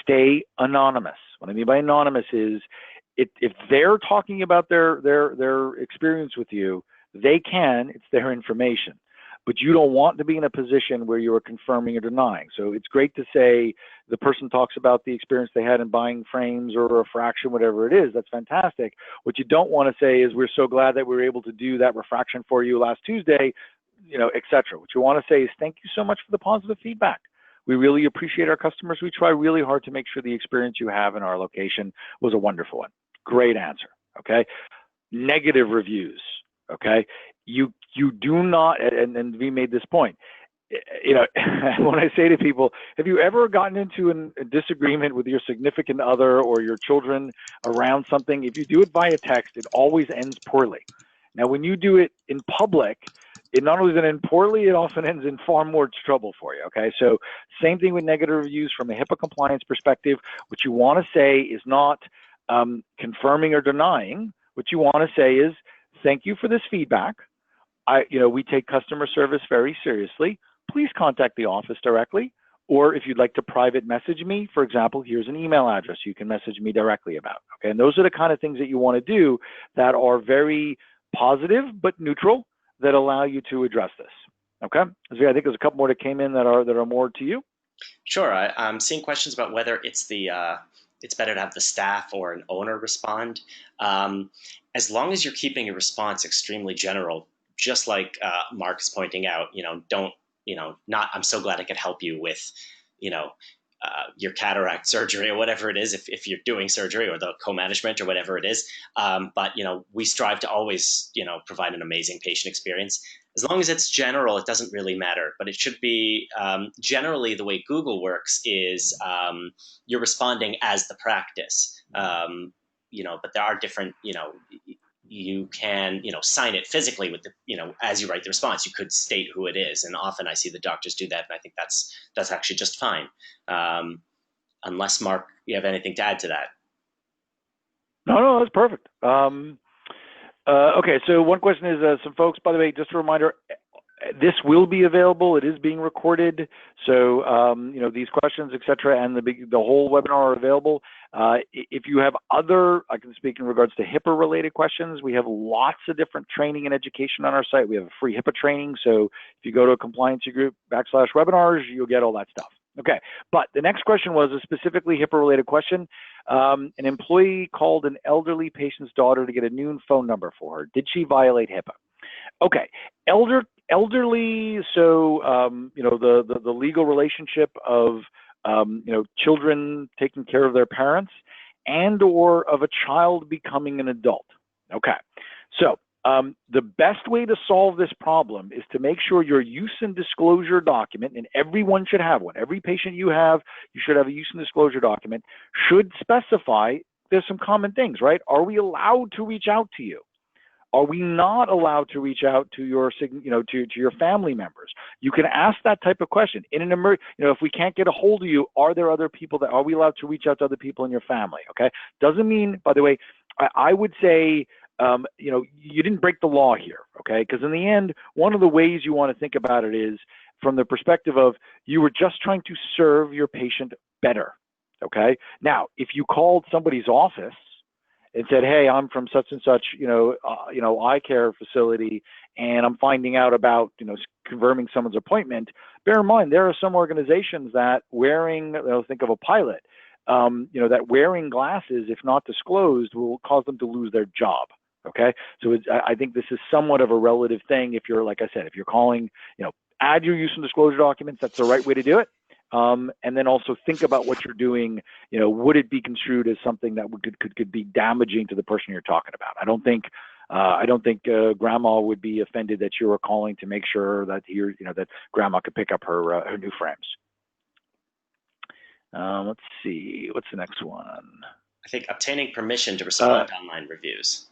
Stay anonymous. What I mean by anonymous is if they're talking about their experience with you, they can. It's their information. But you don't want to be in a position where you are confirming or denying. So it's great to say the person talks about the experience they had in buying frames or a refraction, whatever it is. That's fantastic. What you don't want to say is, we're so glad that we were able to do that refraction for you last Tuesday, et cetera. What you want to say is, thank you so much for the positive feedback. We really appreciate our customers. We try really hard to make sure the experience you have in our location was a wonderful one. Great answer. Okay. Negative reviews. Okay. You do not, and we made this point, when I say to people, have you ever gotten into a disagreement with your significant other or your children around something? If you do it via text, it always ends poorly. Now, when you do it in public, it not only does it end poorly, it often ends in far more trouble for you, okay? So same thing with negative reviews from a HIPAA compliance perspective. What you want to say is not confirming or denying. What you want to say is, thank you for this feedback. We take customer service very seriously. Please contact the office directly. Or if you'd like to private message me, for example, here's an email address you can message me directly about. Okay, and those are the kind of things that you want to do that are very positive but neutral, that allow you to address this. Okay, so I think there's a couple more that came in that are more to you. Sure. I'm seeing questions about whether it's it's better to have the staff or an owner respond. As long as you're keeping your response extremely general, just like Mark is pointing out, don't, not, I'm so glad I could help you with, your cataract surgery or whatever it is, if you're doing surgery, or the co-management or whatever it is. But, we strive to always, provide an amazing patient experience. As long as it's general, it doesn't really matter, but it should be generally the way Google works is you're responding as the practice, but there are different, you can, sign it physically with the, as you write the response, you could state who it is. And often I see the doctors do that. And I think that's actually just fine. Unless, Mark, you have anything to add to that. No, that's perfect. Okay, so one question is, some folks, by the way, just a reminder, this will be available. It is being recorded. So, these questions, et cetera, and the whole webinar are available. If you have other, I can speak in regards to HIPAA related questions. We have lots of different training and education on our site. We have a free HIPAA training. So if you go to compliancy group /webinars, you'll get all that stuff. Okay, but the next question was a specifically HIPAA related question. An employee called an elderly patient's daughter to get a new phone number for her. Did she violate HIPAA? Okay, elderly, so the legal relationship of children taking care of their parents, and or of a child becoming an adult. Okay, so the best way to solve this problem is to make sure your use and disclosure document, and everyone should have one. Every patient you have, you should have a use and disclosure document, should specify, there's some common things, right? Are we allowed to reach out to you? Are we not allowed to reach out to your, to your family members? You can ask that type of question in an emergency. If we can't get a hold of you, are there other people that, are we allowed to reach out to other people in your family? Okay. Doesn't mean, by the way, I would say, you didn't break the law here. Okay. Because in the end, one of the ways you want to think about it is from the perspective of, you were just trying to serve your patient better. Okay. Now, if you called somebody's office and said, hey, I'm from such and such, eye care facility, and I'm finding out about, confirming someone's appointment. Bear in mind, there are some organizations that wearing, think of a pilot, that wearing glasses, if not disclosed, will cause them to lose their job. Okay, so I think this is somewhat of a relative thing. If you're, like I said, if you're calling, add your use and disclosure documents. That's the right way to do it. And then also think about what you're doing. Would it be construed as something that could be damaging to the person you're talking about? I don't think grandma would be offended that you were calling to make sure that that grandma could pick up her new frames. Let's see, what's the next one? I think obtaining permission to respond to online reviews.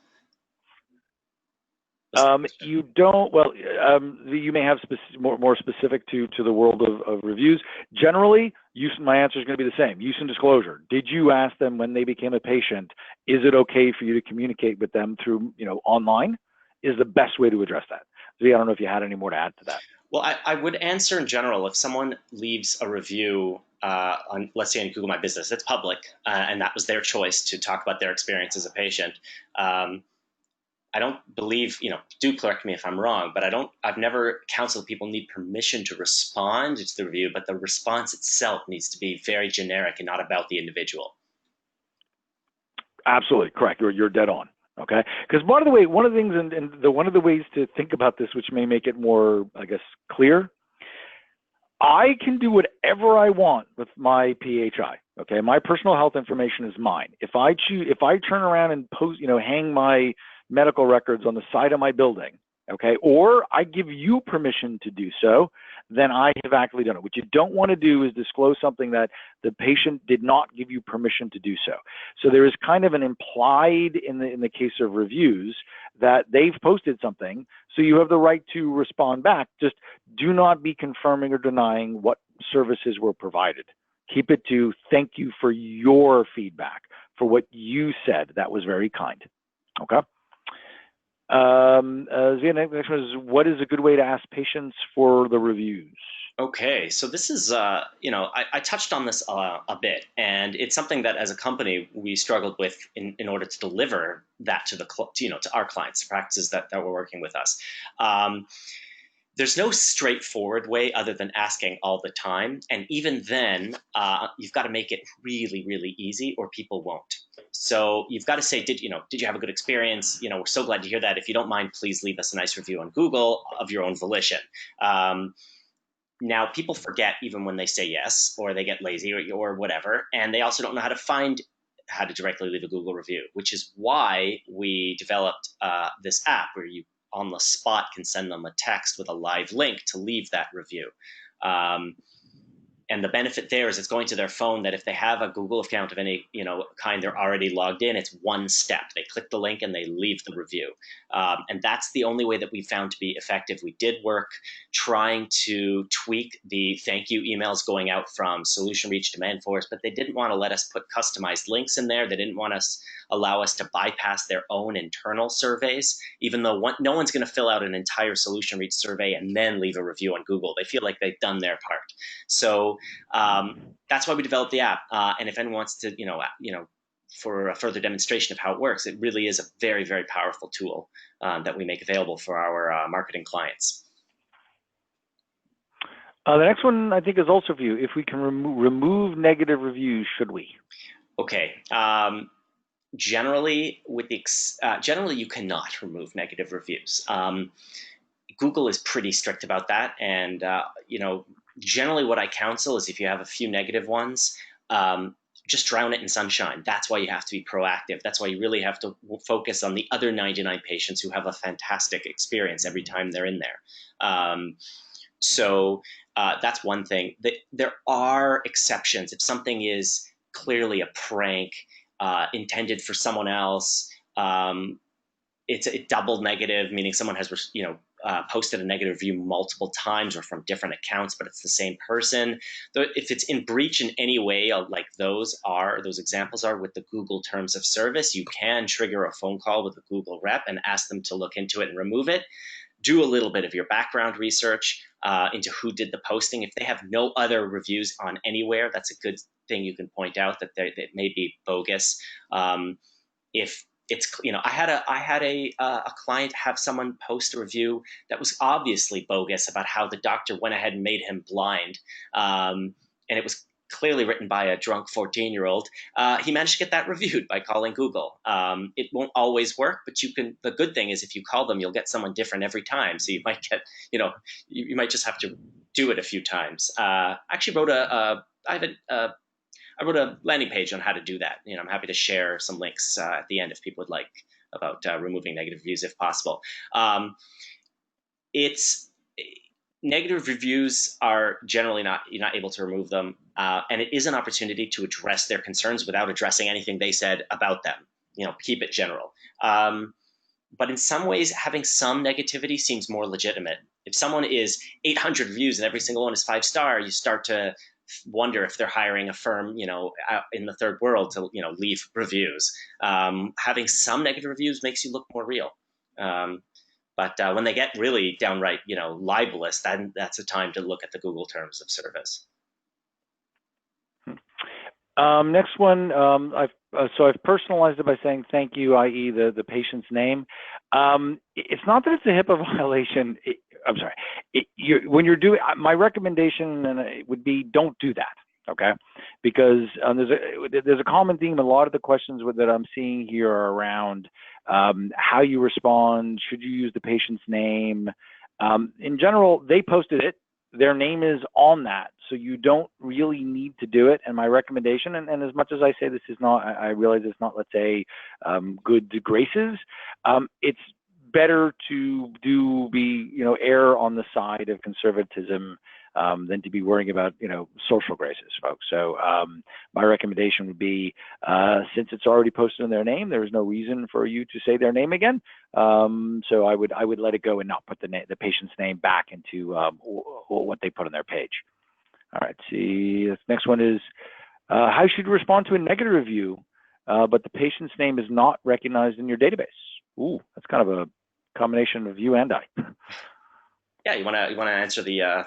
You don't, well, you may have more specific to the world of reviews. Generally, my answer is going to be the same. Use and disclosure. Did you ask them when they became a patient, is it okay for you to communicate with them through, online? Is the best way to address that. So I don't know if you had any more to add to that. Well, I would answer in general if someone leaves a review on, let's say, on Google My Business, it's public, and that was their choice to talk about their experience as a patient. Um, I don't believe, do correct me if I'm wrong, but I've never counseled people need permission to respond to the review, but the response itself needs to be very generic and not about the individual. Absolutely correct. You're dead on. Okay, because one of the things, one of the ways to think about this, which may make it more, I guess, clear, I can do whatever I want with my PHI. Okay, my personal health information is mine. If I turn around and post, hang my medical records on the side of my building, okay, or I give you permission to do so, then I have actually done it. What you don't want to do is disclose something that the patient did not give you permission to do so. So there is kind of an implied in the case of reviews that they've posted something, so you have the right to respond back. Just do not be confirming or denying what services were provided. Keep it to thank you for your feedback, for what you said. That was very kind. Okay. The next one is, what is a good way to ask patients for the reviews? Okay, so this is, I touched on this a bit, and it's something that as a company we struggled with in order to deliver that to to our clients, the practices that were working with us. There's no straightforward way other than asking all the time, and even then, you've got to make it really, really easy, or people won't. So you've got to say, did you have a good experience? We're so glad to hear that. If you don't mind, please leave us a nice review on Google of your own volition. Now, people forget even when they say yes, or they get lazy or whatever, and they also don't know how to directly leave a Google review, which is why we developed this app where you on the spot can send them a text with a live link to leave that review. And the benefit there is it's going to their phone, that if they have a Google account of any kind, they're already logged in. It's one step. They click the link and they leave the review. And that's the only way that we found to be effective. We did work trying to tweak the thank you emails going out from Solution Reach Demand Force, but they didn't want to let us put customized links in there. They didn't want us allow us to bypass their own internal surveys, even though no one's going to fill out an entire Solution Reach survey and then leave a review on Google. They feel like they've done their part. So that's why we developed the app. And if anyone wants to, for a further demonstration of how it works, it really is a very, very powerful tool that we make available for our marketing clients. The next one I think is also for you. If we can remove negative reviews, should we? Okay. Generally, generally you cannot remove negative reviews. Google is pretty strict about that, and generally what I counsel is if you have a few negative ones, just drown it in sunshine. That's why you have to be proactive. That's why you really have to focus on the other 99 patients who have a fantastic experience every time they're in there. So that's one thing. There are exceptions. If something is clearly a prank intended for someone else, it's a double negative, meaning someone has posted a negative review multiple times or from different accounts, but it's the same person. If it's in breach in any way, like those examples are with the Google terms of service, you can trigger a phone call with a Google rep and ask them to look into it and remove it. Do a little bit of your background research into who did the posting. If they have no other reviews on anywhere, that's a good thing you can point out that they may be bogus. If it's, I had a client have someone post a review that was obviously bogus about how the doctor went ahead and made him blind, and it was clearly written by a drunk 14-year-old. He managed to get that reviewed by calling Google. It won't always work, but you can. The good thing is if you call them, you'll get someone different every time. So you might get, you might just have to do it a few times. I actually wrote I wrote a landing page on how to do that. I'm happy to share some links at the end if people would like, about removing negative reviews if possible. Negative reviews are generally you're not able to remove them, and it is an opportunity to address their concerns without addressing anything they said about them. Keep it general. But in some ways, having some negativity seems more legitimate. If someone is 800 reviews and every single one is 5-star, you start to wonder if they're hiring a firm, out in the third world to, leave reviews. Having some negative reviews makes you look more real. But when they get really downright, libelous, then that's a time to look at the Google Terms of Service. Next one, I've personalized it by saying thank you, i.e. the patient's name. It's not that it's a HIPAA violation. I'm sorry. When you're doing, my recommendation would be don't do that. Okay, because there's a common theme. A lot of the questions that I'm seeing here are around how you respond. Should you use the patient's name? In general, they posted it. Their name is on that, so you don't really need to do it. And my recommendation, and as much as I say this is not, I realize it's not, let's say, good graces. It's better to err on the side of conservatism than to be worrying about, social graces, folks. So my recommendation would be, since it's already posted in their name, there's no reason for you to say their name again. So I would let it go and not put the patient's name back into what they put on their page. All right. See, this next one is how should you respond to a negative review, but the patient's name is not recognized in your database? Ooh, that's kind of a combination of you and I. Yeah, you wanna answer the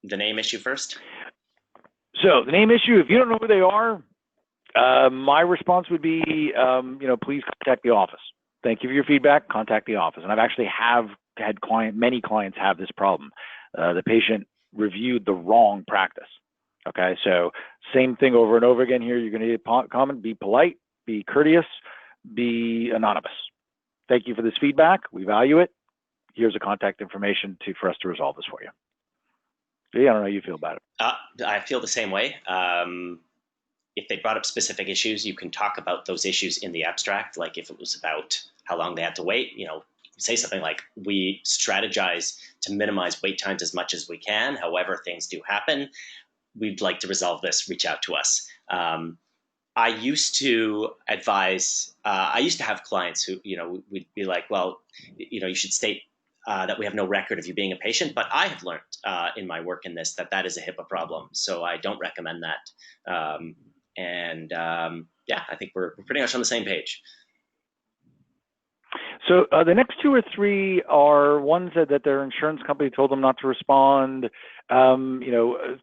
name issue first? So the name issue, if you don't know who they are, my response would be, please contact the office. Thank you for your feedback. Contact the office. And I've actually had many clients have this problem. The patient reviewed the wrong practice. Okay, so same thing over and over again here. You're going to need a comment. Be polite, be courteous, be anonymous. Thank you for this feedback. We value it. Here's the contact information for us to resolve this for you. Yeah, I don't know how you feel about it. I feel the same way. If they brought up specific issues, you can talk about those issues in the abstract. Like if it was about how long they had to wait, say something like, we strategize to minimize wait times as much as we can. However, things do happen. We'd like to resolve this. Reach out to us. I used to advise, I used to have clients who, we'd be like, well, you should state that we have no record of you being a patient, but I have learned in my work in this that is a HIPAA problem. So I don't recommend that. I think we're pretty much on the same page. So the next two or three are ones that their insurance company told them not to respond. A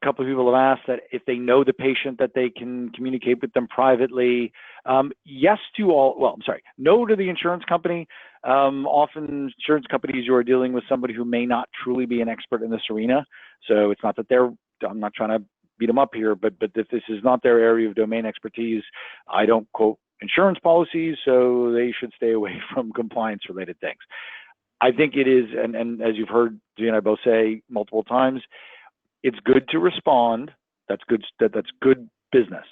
couple of people have asked that if they know the patient that they can communicate with them privately. Yes to all, well, I'm sorry, no to the insurance company. Often insurance companies, you are dealing with somebody who may not truly be an expert in this arena. So it's not that I'm not trying to beat them up here, but if this is not their area of domain expertise, I don't quote insurance policies, so they should stay away from compliance related things. I think it is, and as you've heard G and I both say multiple times, it's good to respond. That's good. That's good business.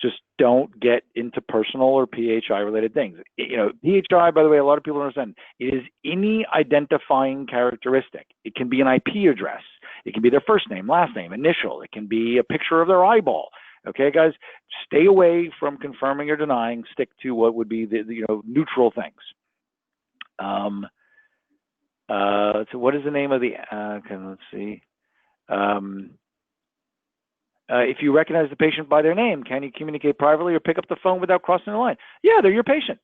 Just don't get into personal or PHI related things. PHI, by the way, a lot of people don't understand. It is any identifying characteristic. It can be an IP address. It can be their first name, last name, initial. It can be a picture of their eyeball. Okay, guys, stay away from confirming or denying. Stick to what would be the neutral things. So what is the name of the? Okay, let's see. If you recognize the patient by their name, can you communicate privately or pick up the phone without crossing the line? Yeah, they're your patient.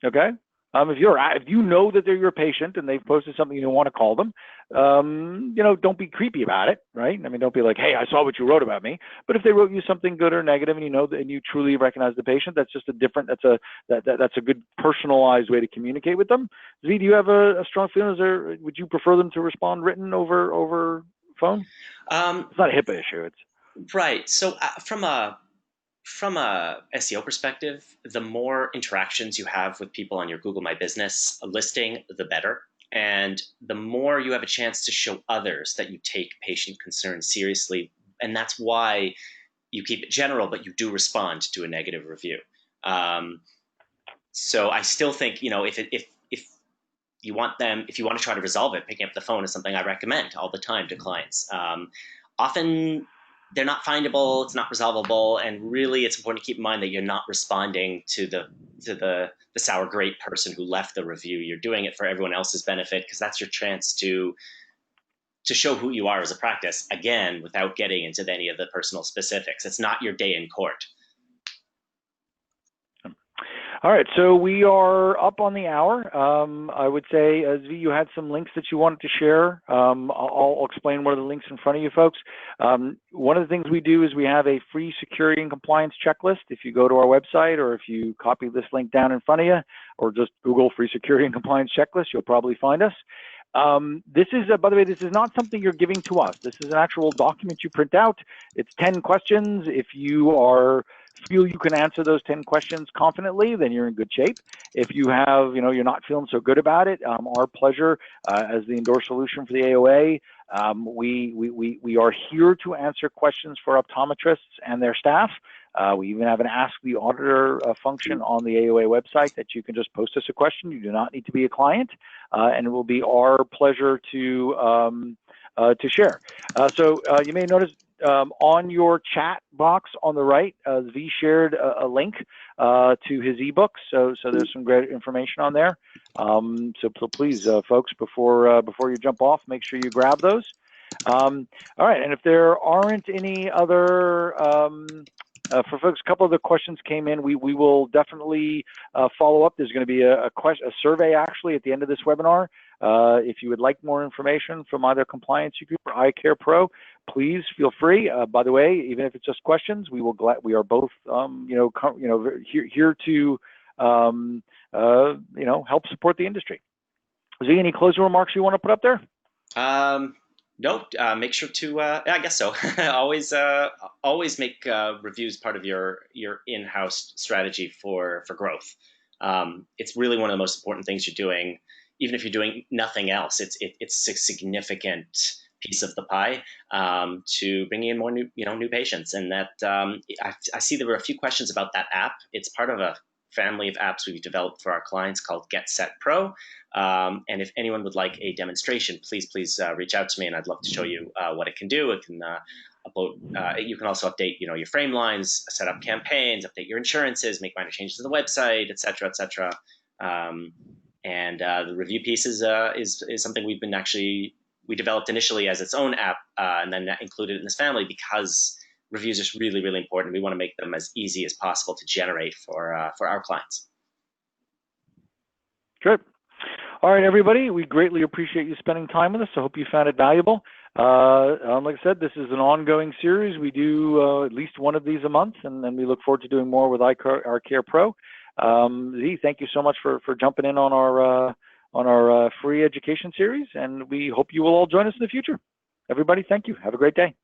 Okay. If you know that they're your patient and they've posted something you don't want to call them, don't be creepy about it, right? I mean, don't be like, hey, I saw what you wrote about me. But if they wrote you something good or negative, and and you truly recognize the patient, that's just that's a good personalized way to communicate with them. Z, do you have a strong feeling? Would you prefer them to respond written over phone? It's not a HIPAA issue. It's right. So from a SEO perspective, the more interactions you have with people on your Google My Business listing, the better. And the more you have a chance to show others that you take patient concerns seriously. And that's why you keep it general, but you do respond to a negative review. So I still think, if you want to try to resolve it, picking up the phone is something I recommend all the time to clients. Often they're not findable, it's not resolvable, and really it's important to keep in mind that you're not responding to the sour grape person who left the review. You're doing it for everyone else's benefit, because that's your chance to show who you are as a practice, again, without getting into any of the personal specifics. It's not your day in court. All right, so we are up on the hour. I would say, Zvi, you had some links that you wanted to share. I'll explain what are the links in front of you folks. One of the things we do is we have a free security and compliance checklist. If you go to our website, or if you copy this link down in front of you, or just Google free security and compliance checklist, you'll probably find us. This is, by the way, this is not something you're giving to us. This is an actual document you print out. It's 10 questions. If you feel you can answer those 10 questions confidently, then you're in good shape. If you have, you're not feeling so good about it, our pleasure as the endorsed solution for the AOA. We are here to answer questions for optometrists and their staff. We even have an Ask the Auditor function on the AOA website that you can just post us a question. You do not need to be a client, and it will be our pleasure to share. So you may notice on your chat box on the right, Zvi shared a link to his ebook. So there's some great information on there. So please, folks, before you jump off, make sure you grab those. All right, and if there aren't any other for folks, a couple of the questions came in. We will definitely follow up. There's going to be a survey actually at the end of this webinar. If you would like more information from either Compliance Group or EyeCarePro, please feel free. By the way, even if it's just questions, we are both here to help support the industry. Is there any closing remarks you want to put up there? No, make sure to, I guess so. always make reviews part of your in-house strategy for growth. It's really one of the most important things you're doing. Even if you're doing nothing else, it's a significant piece of the pie to bring in more new patients. And that I see there were a few questions about that app. It's part of a family of apps we've developed for our clients called Get Set Pro. And if anyone would like a demonstration, please reach out to me, and I'd love to show you what it can do. It can upload. You can also update your frame lines, set up campaigns, update your insurances, make minor changes to the website, etc., etc. And the review piece is something we developed initially as its own app, and then included in this family because reviews are really, really important. We want to make them as easy as possible to generate for our clients. Good. All right, everybody, we greatly appreciate you spending time with us. I hope you found it valuable. Like I said, this is an ongoing series. We do at least one of these a month, and then we look forward to doing more with EyeCarePro. Zvi, thank you so much for jumping in on our free education series, and we hope you will all join us in the future. Everybody, thank you. Have a great day.